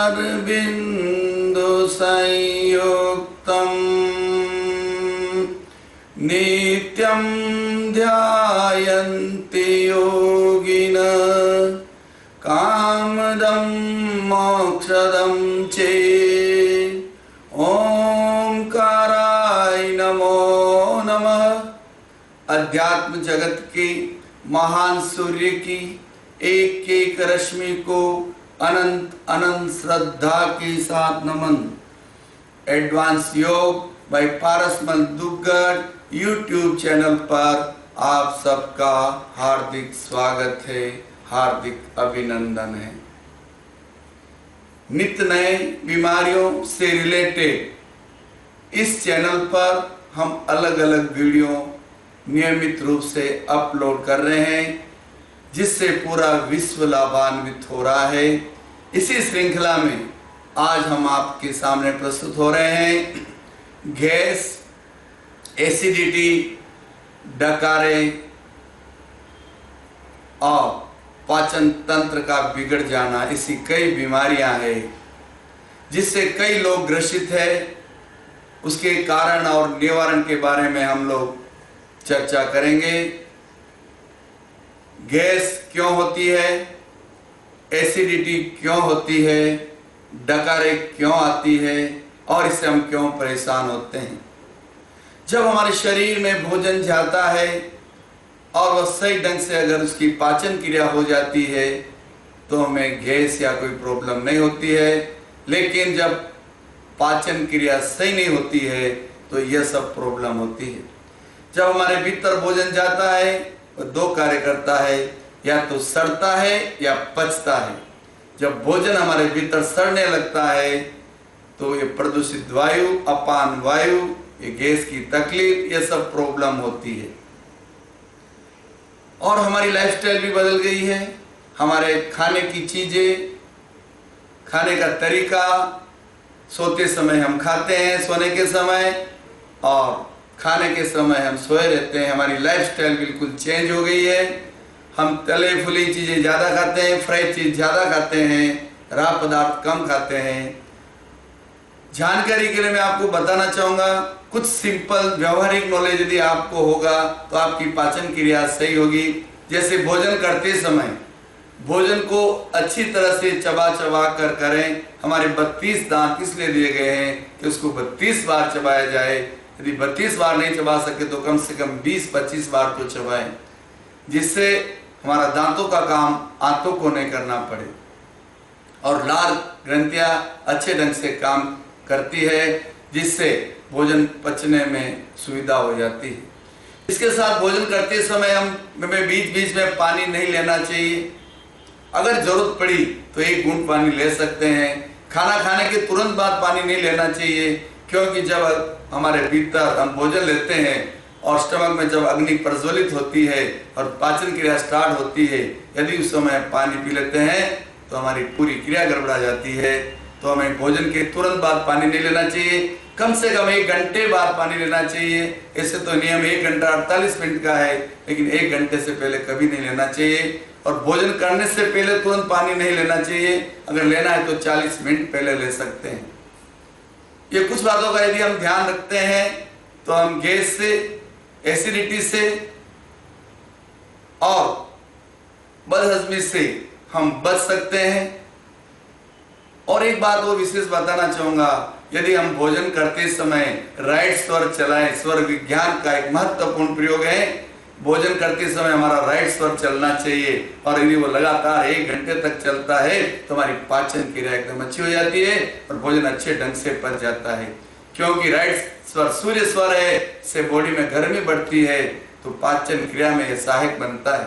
मुखारविंदु संयुक्तम् नित्यं ध्यायन्ति योगिनः कामदं मोक्षदं चेत् ओंकाराय नमो नमः। अध्यात्म जगत के महान सूर्य की एक एक रश्मि को अनंत अनंत श्रद्धा के साथ नमन। Advance yoga by Parasmal Duggar YouTube channel पर आप सबका हार्दिक स्वागत है, हार्दिक अभिनंदन है। नित्य नए बीमारियों से रिलेटेड इस चैनल पर हम अलग अलग वीडियो नियमित रूप से अपलोड कर रहे हैं, जिससे पूरा विश्व लाभान्वित हो रहा है। इसी श्रृंखला में आज हम आपके सामने प्रस्तुत हो रहे हैं गैस, एसिडिटी, डकारे और पाचन तंत्र का बिगड़ जाना, ऐसी कई बीमारियां हैं जिससे कई लोग ग्रसित है। उसके कारण और निवारण के बारे में हम लोग चर्चा करेंगे। गैस क्यों होती है, एसिडिटी क्यों होती है, डकारे क्यों आती है और इससे हम क्यों परेशान होते हैं। जब हमारे शरीर में भोजन जाता है और वह सही ढंग से अगर उसकी पाचन क्रिया हो जाती है तो हमें गैस या कोई प्रॉब्लम नहीं होती है। लेकिन जब पाचन क्रिया सही नहीं होती है तो यह सब प्रॉब्लम होती है। जब हमारे भीतर भोजन जाता है वो दो कार्य करता है, या तो सड़ता है या पचता है। जब भोजन हमारे भीतर सड़ने लगता है तो ये प्रदूषित वायु, अपान वायु, ये गैस की तकलीफ, ये सब प्रॉब्लम होती है। और हमारी लाइफस्टाइल भी बदल गई है। हमारे खाने की चीजें, खाने का तरीका, सोते समय हम खाते हैं सोने के समय, और खाने के समय हम सोए रहते हैं। हमारी लाइफस्टाइल बिल्कुल चेंज हो गई है। हम तले फुली चीजें ज़्यादा खाते हैं, फ्राई चीज़ ज़्यादा खाते हैं, राह पदार्थ कम खाते हैं। जानकारी के लिए मैं आपको बताना चाहूँगा, कुछ सिंपल व्यवहारिक नॉलेज यदि आपको होगा तो आपकी पाचन क्रिया सही होगी। जैसे भोजन करते समय भोजन को अच्छी तरह से चबा चबा कर करें। हमारे 32 दांत इसलिए दिए गए हैं कि उसको 32 बार चबाया जाए। यदि 32 बार नहीं चबा सके तो कम से कम 20-25 बार तो चबाएं, जिससे हमारा दांतों का काम आंतों को नहीं करना पड़े और लाल ग्रंथियां अच्छे ढंग से काम करती है, जिससे भोजन पचने में सुविधा हो जाती है। इसके साथ भोजन करते समय हमें बीच बीच में पानी नहीं लेना चाहिए। अगर जरूरत पड़ी तो 1 घूंट पानी ले सकते हैं। खाना खाने के तुरंत बाद पानी नहीं लेना चाहिए, क्योंकि जब हमारे भीतर हम भोजन लेते हैं और स्टमक में जब अग्नि प्रज्वलित होती है और पाचन क्रिया स्टार्ट होती है, यदि उस समय पानी पी लेते हैं तो हमारी पूरी क्रिया गड़बड़ा जाती है। तो हमें भोजन के तुरंत बाद पानी नहीं लेना चाहिए, कम से कम 1 घंटे बाद पानी लेना चाहिए। ऐसे तो नियम 1 घंटा 48 मिनट का है, लेकिन 1 घंटे से पहले कभी नहीं लेना चाहिए। और भोजन करने से पहले तुरंत पानी नहीं लेना चाहिए। अगर लेना है तो 40 मिनट पहले ले सकते हैं। ये कुछ बातों का यदि हम ध्यान रखते हैं तो हम गैस से, एसिडिटी से और बदहजमी से हम बच सकते हैं। और एक बात वो विशेष बताना चाहूंगा, यदि हम भोजन करते समय राइट स्वर चलाएं, स्वर विज्ञान का एक महत्वपूर्ण प्रयोग है। भोजन करते समय हमारा राइट स्वर चलना चाहिए, और यदि वो लगातार 1 घंटे तक चलता है तो हमारी पाचन क्रिया एकदम अच्छी हो जाती है और भोजन अच्छे ढंग से पच जाता है। क्योंकि राइट स्वर सूर्य स्वर है, से बॉडी में गर्मी बढ़ती है, तो पाचन क्रिया में यह सहायक बनता है।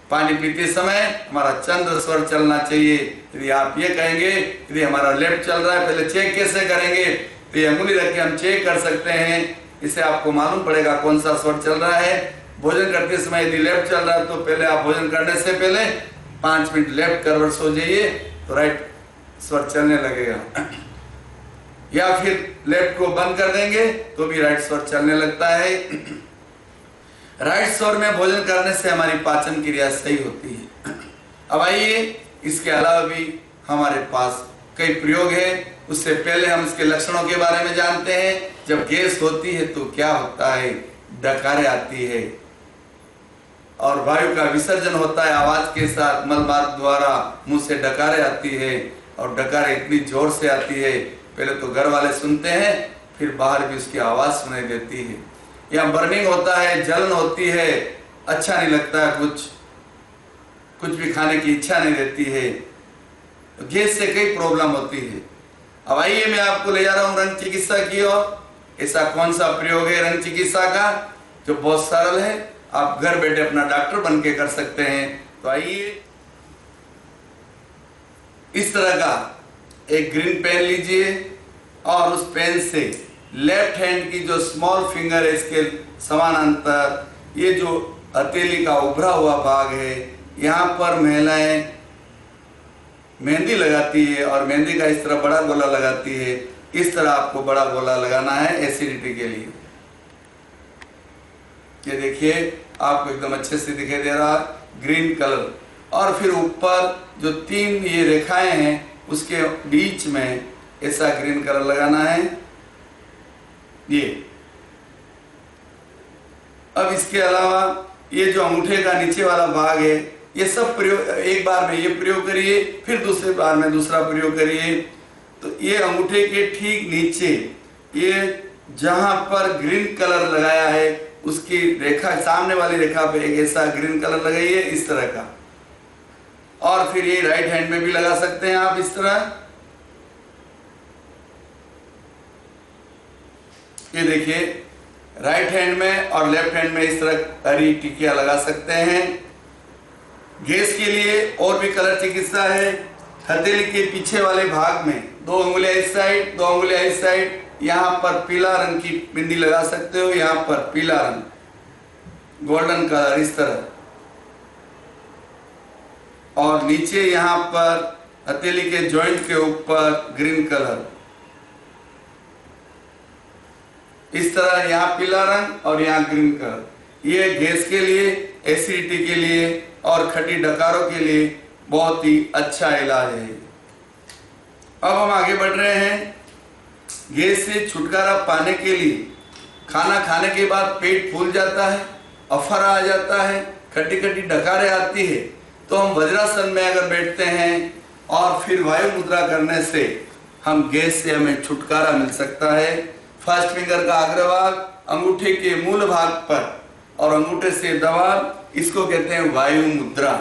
पानी पीते समय हमारा चंद्र स्वर चलना चाहिए। यदि आप ये कहेंगे यदि हमारा लेफ्ट चल रहा है, पहले चेक कैसे करेंगे, तो ये अंगुली रख के हम चेक कर सकते हैं। इससे आपको मालूम पड़ेगा कौन सा स्वर चल रहा है। भोजन करते समय यदि लेफ्ट चल रहा है तो पहले आप भोजन करने से पहले 5 मिनट लेफ्ट करवट सो जाइए, तो राइट स्वर चलने लगेगा। या फिर लेफ्ट को बंद कर देंगे तो भी राइट स्वर चलने लगता है। राइट स्वर में भोजन करने से हमारी पाचन क्रिया सही होती है। अब आइए, इसके अलावा भी हमारे पास कई प्रयोग है। उससे पहले हम इसके लक्षणों के बारे में जानते हैं। जब गैस होती है तो क्या होता है, डकारें आती है और वायु का विसर्जन होता है आवाज के साथ, मल मार्ग द्वारा मुंह से डकारें आती है और डकारें इतनी जोर से आती है, पहले तो घर वाले सुनते हैं, फिर बाहर भी उसकी आवाज सुनाई देती है। या बर्निंग होता है, जलन होती है, अच्छा नहीं लगता है, कुछ भी खाने की इच्छा नहीं रहती है। गैस से कई प्रॉब्लम होती है। अब आइए मैं आपको ले जा रहा हूं रंग चिकित्सा की ओर। ऐसा कौन सा प्रयोग है रंग चिकित्सा का जो बहुत सरल है, आप घर बैठे अपना डॉक्टर बन के कर सकते हैं। तो आइए, इस तरह का एक ग्रीन पेन लीजिए और उस पेन से लेफ्ट हैंड की जो स्मॉल फिंगर है इसके समानांतर ये जो हथेली का उभरा हुआ भाग है, यहाँ पर महिलाएं मेहंदी लगाती है और मेहंदी का इस तरह बड़ा गोला लगाती है। इस तरह आपको बड़ा गोला लगाना है एसिडिटी के लिए। ये देखिए आपको एकदम अच्छे से दिखाई दे रहा है ग्रीन कलर। और फिर ऊपर जो 3 ये रेखाएं हैं उसके बीच में ऐसा ग्रीन कलर लगाना है। ये अब इसके अलावा ये जो अंगूठे का नीचे वाला भाग है, ये सब प्रयोग एक बार में ये प्रयोग करिए, फिर दूसरे बार में दूसरा प्रयोग करिए। तो ये अंगूठे के ठीक नीचे ये जहां पर ग्रीन कलर लगाया है उसकी रेखा, सामने वाली रेखा पे एक ऐसा ग्रीन कलर लगाइए इस तरह का। और फिर ये राइट हैंड में भी लगा सकते हैं आप इस तरह। ये देखिए राइट हैंड में और लेफ्ट हैंड में इस तरह हरी टिकिया लगा सकते हैं। गैस के लिए और भी कलर चिकित्सा है। हथेली के पीछे वाले भाग में 2 अंगुलियां इस साइड, 2 अंगुलियां इस साइड, यहाँ पर पीला रंग की बिंदी लगा सकते हो, यहाँ पर पीला रंग गोल्डन कलर इस तरह। और नीचे यहाँ पर हथेली के जॉइंट के ऊपर ग्रीन कलर इस तरह, यहाँ पीला रंग और यहाँ ग्रीन कलर। ये गैस के लिए, एसिडिटी के लिए और खट्टी डकारों के लिए बहुत ही अच्छा इलाज है। अब हम आगे बढ़ रहे हैं। गैस से छुटकारा पाने के लिए खाना खाने के बाद पेट फूल जाता है, अफरा आ जाता है, खट्टी खट्टी डकारें आती है, तो हम वज्रासन में अगर बैठते हैं और फिर वायु मुद्रा करने से हम गैस से हमें छुटकारा मिल सकता है। फर्स्ट फिंगर का अग्रभाग अंगूठे के मूल भाग पर और अंगूठे से दबाव, इसको कहते हैं वायु मुद्रा।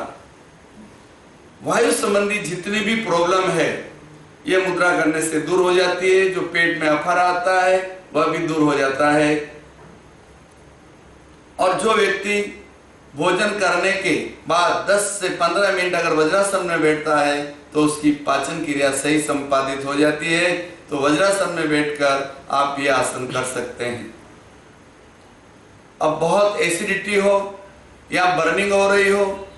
वायु संबंधी जितनी भी प्रॉब्लम है ये मुद्रा करने से दूर हो जाती है। जो पेट में अफरा आता है वह भी दूर हो जाता है। और जो व्यक्ति भोजन करने के बाद 10 से 15 मिनट अगर वज्रासन में बैठता है तो उसकी पाचन क्रिया सही संपादित हो जाती है। तो वज्रासन में बैठकर आप ये आसन कर सकते हैं। अब बहुत एसिडिटी हो या बर्निंग हो रही हो,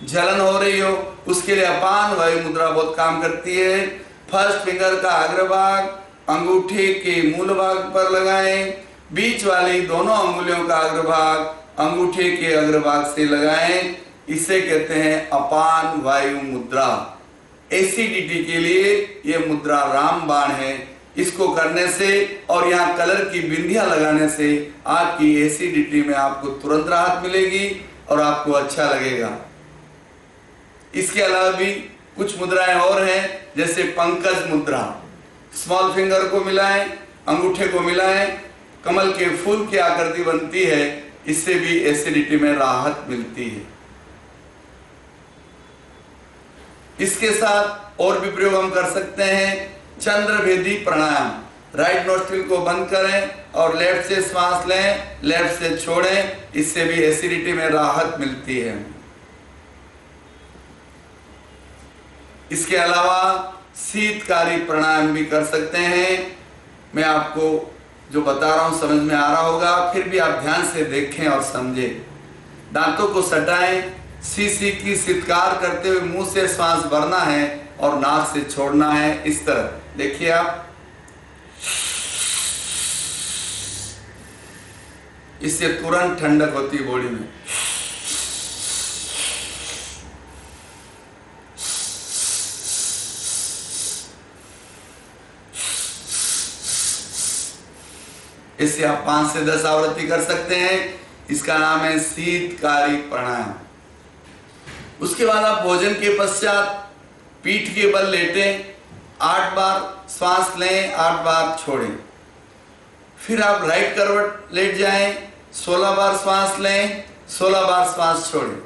जलन हो रही हो, उसके लिए अपान वायु मुद्रा बहुत काम करती है। फर्स्ट फिंगर का अग्रभाग अंगूठे के मूल भाग पर लगाएं, बीच वाली दोनों अंगुलियों का अग्रभाग अंगूठे के अग्रभाग से लगाएं। इसे कहते हैं अपान वायु मुद्रा। एसिडिटी के लिए यह मुद्रा रामबाण है। इसको करने से और यहाँ कलर की बिंदियां लगाने से आपकी एसिडिटी में आपको तुरंत राहत मिलेगी और आपको अच्छा लगेगा। इसके अलावा भी कुछ मुद्राएं और हैं, जैसे पंकज मुद्रा। स्मॉल फिंगर को मिलाएं, अंगूठे को मिलाएं, कमल के फूल की आकृति बनती है, इससे भी एसिडिटी में राहत मिलती है। इसके साथ और भी प्रयोग हम कर सकते हैं। चंद्रभेदी प्राणायाम। राइट नोस्ट्रिल को बंद करें और लेफ्ट से श्वास लें, लेफ्ट से छोड़ें, इससे भी एसिडिटी में राहत मिलती है। इसके अलावा शीतकारी प्राणायाम भी कर सकते हैं। मैं आपको जो बता रहा हूं समझ में आ रहा होगा, फिर भी आप ध्यान से देखें और समझें। दांतों को सटाएं, सी की शीतकार करते हुए मुंह से श्वास भरना है और नाक से छोड़ना है। इस तरह देखिए आप, इससे तुरंत ठंडक होती है बॉडी में। इससे आप 5 से 10 आवृत्ति कर सकते हैं। इसका नाम है शीतकारी प्राणायाम। उसके बाद आप भोजन के पश्चात पीठ के बल लेटें, 8 बार श्वास लें, 8 बार छोड़ें। फिर आप राइट करवट लेट जाएं, 16 बार श्वास लें, 16 बार श्वास छोड़ें।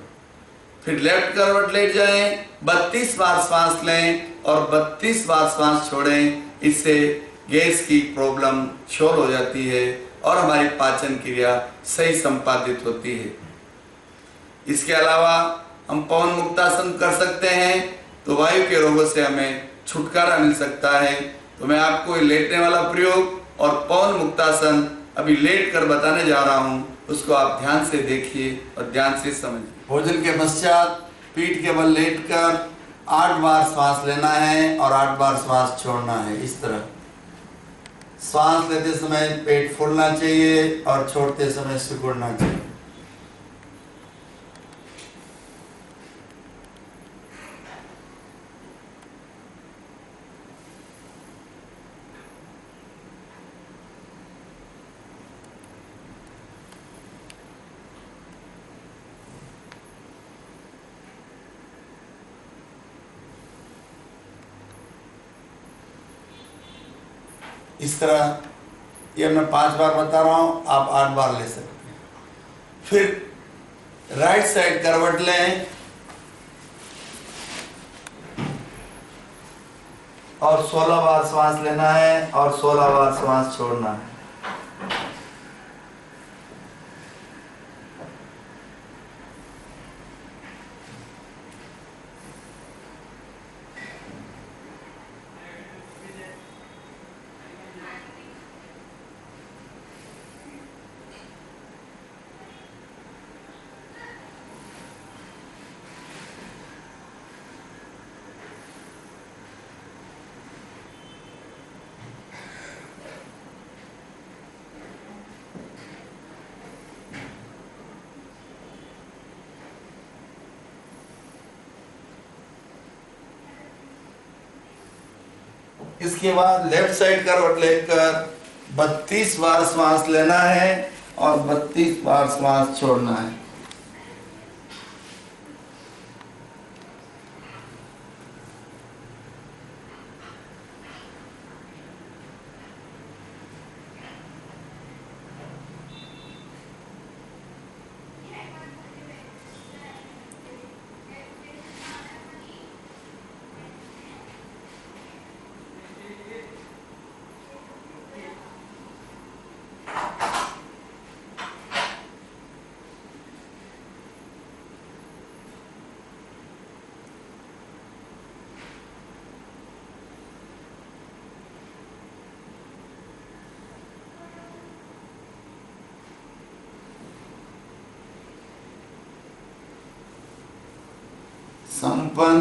फिर लेफ्ट करवट लेट जाएं, 32 बार श्वास लें और 32 बार श्वास छोड़ें। इससे गैस की प्रॉब्लम सॉल्व हो जाती है और हमारी पाचन क्रिया सही संपादित होती है। इसके अलावा हम पवन मुक्तासन कर सकते हैं, तो वायु के रोगों से हमें छुटकारा मिल सकता है। तो मैं आपको लेटने वाला प्रयोग और पवन मुक्तासन अभी लेट कर बताने जा रहा हूं, उसको आप ध्यान से देखिए और ध्यान से समझिए। भोजन के पश्चात पीठ के बल लेटकर 8 बार श्वास लेना है और 8 बार श्वास छोड़ना है। इस तरह श्वास लेते समय पेट फूलना चाहिए और छोड़ते समय सिकुड़ना चाहिए। इस तरह ये मैं 5 बार बता रहा हूं, आप 8 बार ले सकते हैं। फिर राइट साइड करवट लें और 16 बार श्वास लेना है और 16 बार श्वास छोड़ना है। इसके बाद लेफ्ट साइड करवट लेकर 32 बार श्वास लेना है और 32 बार श्वास छोड़ना है। संपन्न।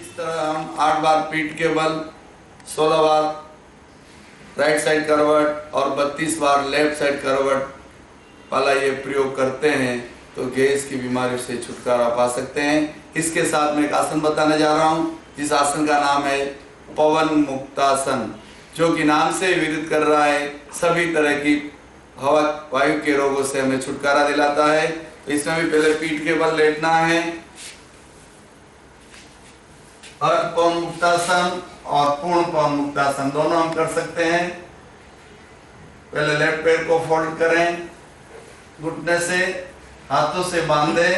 इस तरह हम 8 बार पीठ के बल, 16 बार राइट साइड करवट और 32 बार लेफ्ट साइड करवट वाला ये प्रयोग करते हैं तो गैस की बीमारी से छुटकारा पा सकते हैं। इसके साथ मैं एक आसन बताने जा रहा हूँ, जिस आसन का नाम है पवन मुक्तासन, जो कि नाम से विदित कर रहा है सभी तरह की हवा वायु के रोगों से हमें छुटकारा दिलाता है। तो इसमें भी पहले पीठ के बल लेटना है, अर्ध पवन मुक्तासन और पूर्ण पवन मुक्तासन दोनों हम कर सकते हैं। पहले लेफ्ट पैर को फोल्ड करें, घुटने से हाथों से बांधे।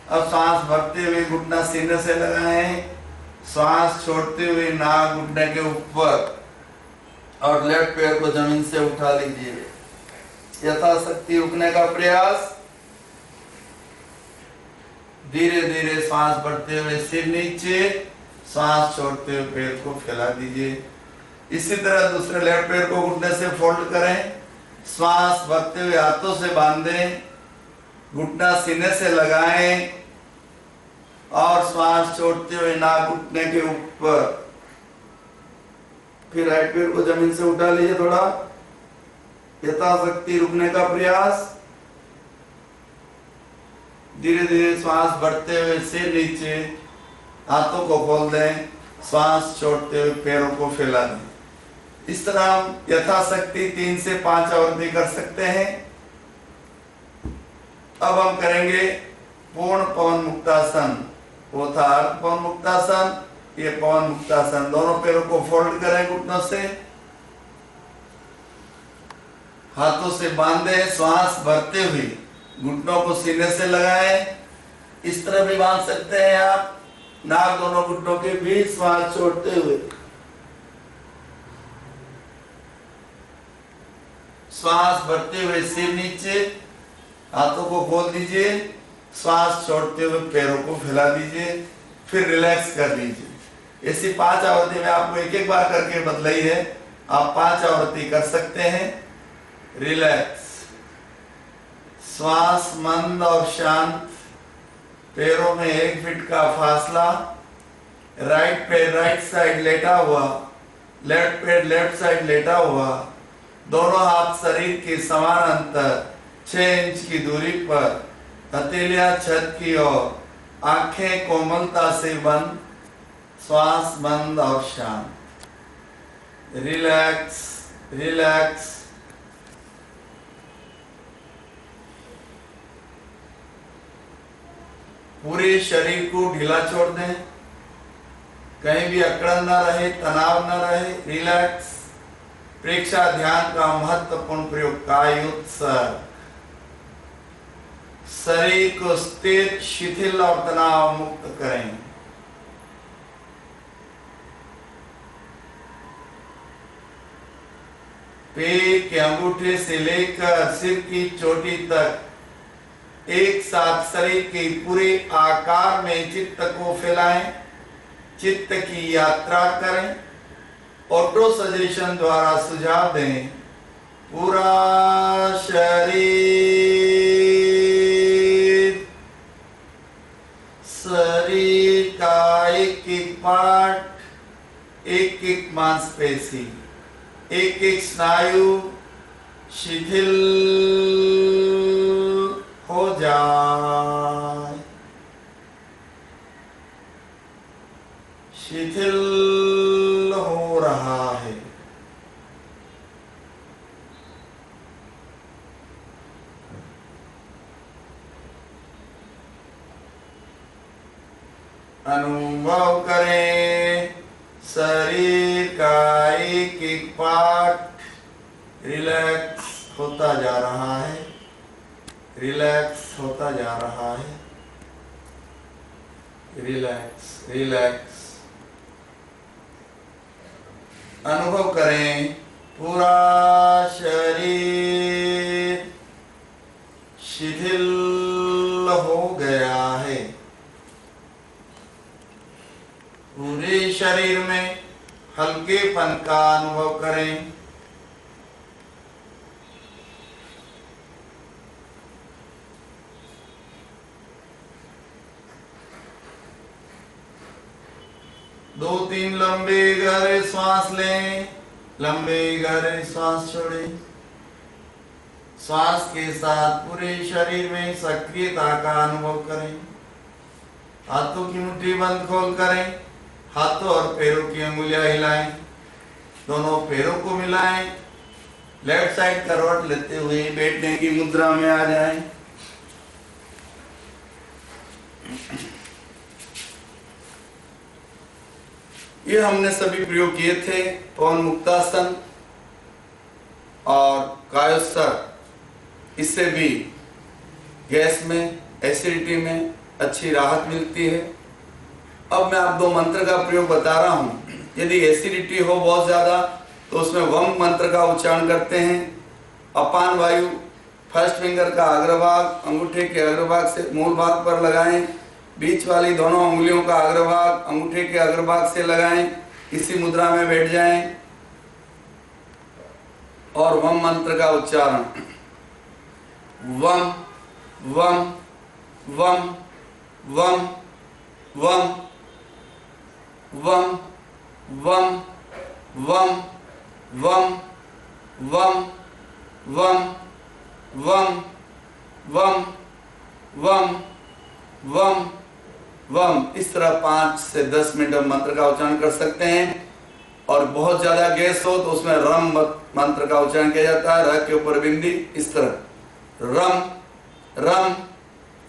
अब सांस भरते हुए घुटना सीने से लगाएं, सांस छोड़ते हुए नाक घुटने के ऊपर और लेफ्ट पैर को जमीन से उठा लीजिए। यथाशक्ति रुकने का प्रयास। धीरे धीरे सांस भरते हुए सिर नीचे, सांस छोड़ते हुए पैर को फैला दीजिए। इसी तरह दूसरे लेफ्ट पैर को घुटने से फोल्ड करें, सांस भरते हुए हाथों से बांधें, घुटना सीने से लगाएं और सांस छोड़ते हुए नाक घुटने के ऊपर। फिर राइट पैर को जमीन से उठा लीजिए थोड़ा, यथाशक्ति रुकने का प्रयास। धीरे धीरे श्वास भरते हुए सिर नीचे, हाथों को खोल दें, श्वास छोड़ते हुए पैरों को फैला दें। इस तरह हम यथाशक्ति 3 से 5 आवृत्ति कर सकते हैं। अब हम करेंगे पूर्ण पवन मुक्तासन। वो था अर्ध पवन मुक्तासन, ये पवन मुक्तासन। दोनों पैरों को फोल्ड करें घुटनों से, हाथों से बांधे, श्वास भरते हुए घुटनों को सीने से लगाएं। इस तरह भी बांध सकते हैं आप, नाक दोनों घुटनों के बीच, श्वास छोड़ते हुए श्वास भरते हुए सिर नीचे, हाथों को खोल दीजिए, श्वास छोड़ते हुए पैरों को फैला दीजिए, फिर रिलैक्स कर लीजिए। ऐसी 5 आवृत्ति में आपको एक एक बार करके बतलाई है, आप 5 आवृत्ति कर सकते हैं। रिलैक्स, श्वास मंद और शांत, पैरों में 1 फीट का फासला, राइट पैर राइट साइड लेटा हुआ, लेफ्ट पैर लेफ्ट साइड लेटा हुआ, दोनों हाथ शरीर के समान अंतर 6 इंच की दूरी पर, हथेलियां छत की ओर, आंखें कोमलता से बंद, श्वास बंद और शांत। Relax relax. पूरे शरीर को ढीला छोड़ दें, कहीं भी अकड़न न रहे, तनाव न रहे। रिलैक्स। प्रेक्षा ध्यान का महत्वपूर्ण प्रयोग, कायोत्सर्ग। शरीर को स्थिर, शिथिल और तनाव मुक्त करें। पैर के अंगूठे से लेकर सिर की चोटी तक एक साथ शरीर के पूरे आकार में चित्त को फैलाएं, चित्त की यात्रा करें। ऑटो सजेशन द्वारा सुझाव दें। पूरा शरीर, शरीर का एक एक पार्ट, एक एक मांसपेशी, एक एक स्नायु शिथिल हो जाए, शिथिल हो रहा है। अनुभव करें शरीर का एक एक पार्ट रिलैक्स होता जा रहा है, रिलैक्स होता जा रहा है। Relax relax. अनुभव करें पूरा शरीर शिथिल हो गया है। पूरे शरीर में हल्केपन का अनुभव करें। दो तीन लंबे गहरे श्वास लें, लंबे गहरे श्वास छोड़ें। श्वास के साथ पूरे शरीर में सक्रियता का अनुभव करें। हाथों की मुट्ठी बंद खोल करें, हाथों और पैरों की अंगुलियां हिलाएं, दोनों पैरों को मिलाएं, लेफ्ट साइड करवट लेते हुए बैठने की मुद्रा में आ जाएं। ये हमने सभी प्रयोग किए थे, पवन मुक्तासन और कायोत्सर्ग। इससे भी गैस में, एसिडिटी में अच्छी राहत मिलती है। अब मैं आप 2 मंत्र का प्रयोग बता रहा हूँ। यदि एसिडिटी हो बहुत ज़्यादा तो उसमें वम मंत्र का उच्चारण करते हैं। अपान वायु फर्स्ट फिंगर का अग्रभाग अंगूठे के अग्रभाग से मूल भाग पर लगाएं, बीच वाली दोनों उंगलियों का अग्रभाग अंगूठे के अग्रभाग से लगाएं, इसी मुद्रा में बैठ जाएं और वम मंत्र का उच्चारण। वम वम वम वम वम वम वम वम वम वम वम वम वम वम वम वम। इस तरह 5 से 10 मिनट मंत्र का उच्चारण कर सकते हैं। और बहुत ज्यादा गैस हो तो उसमें रम मंत्र का उच्चारण किया जाता है। र के ऊपर बिंदी इस तरह रम रम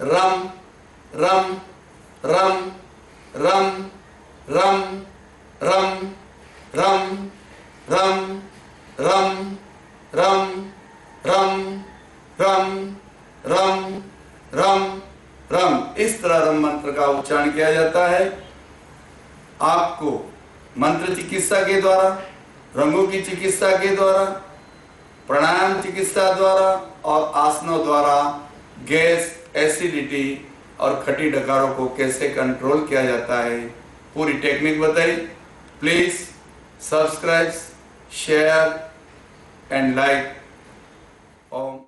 रम रम रम रम रम रम रम रम रम रम रम रम रम रम रम, इस तरह रम मंत्र का उच्चारण किया जाता है। आपको मंत्र चिकित्सा के द्वारा, रंगों की चिकित्सा के द्वारा, प्राणायाम चिकित्सा द्वारा और आसनों द्वारा गैस, एसिडिटी और खट्टी डकारों को कैसे कंट्रोल किया जाता है, पूरी टेक्निक बताई। Please subscribe, share and like. Om